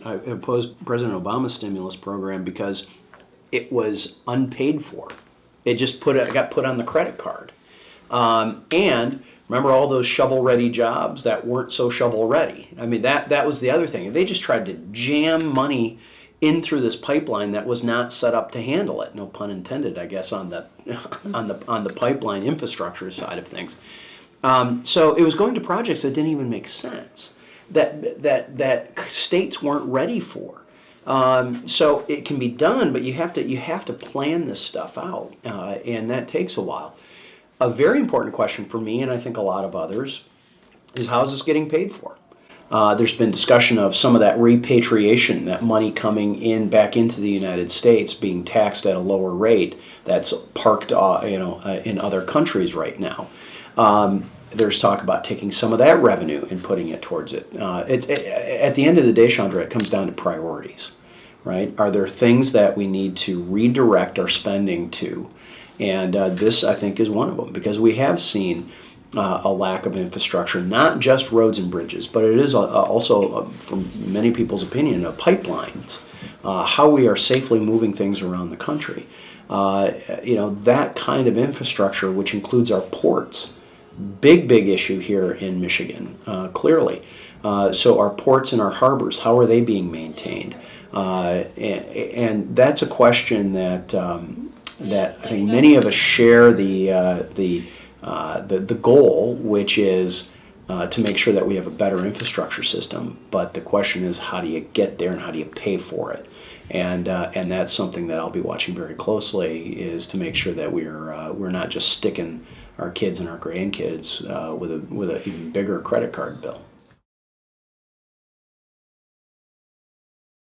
I opposed President Obama's stimulus program because it was unpaid for. It just got put on the credit card. And remember all those shovel-ready jobs that weren't so shovel-ready? I mean, that was the other thing. They just tried to jam money in through this pipeline that was not set up to handle it. No pun intended, I guess, on the on the pipeline infrastructure side of things. So it was going to projects that didn't even make sense, that states weren't ready for. So it can be done, but you have to plan this stuff out, and that takes a while. A very important question for me, and I think a lot of others, is how is this getting paid for? There's been discussion of some of that repatriation, that money coming in back into the United States being taxed at a lower rate that's parked in other countries right now. There's talk about taking some of that revenue and putting it towards it. At the end of the day, Chandra, it comes down to priorities, right? Are there things that we need to redirect our spending to? And this, I think, is one of them, because we have seen a lack of infrastructure, not just roads and bridges, but it is also, from many people's opinion, pipelines, how we are safely moving things around the country. That kind of infrastructure, which includes our ports, big issue here in Michigan, clearly. So our ports and our harbors, how are they being maintained? And that's a question that I think many of us share the goal, which is to make sure that we have a better infrastructure system. But the question is, how do you get there and how do you pay for it? And that's something that I'll be watching very closely, is to make sure that we're not just sticking our kids and our grandkids with an even bigger credit card bill.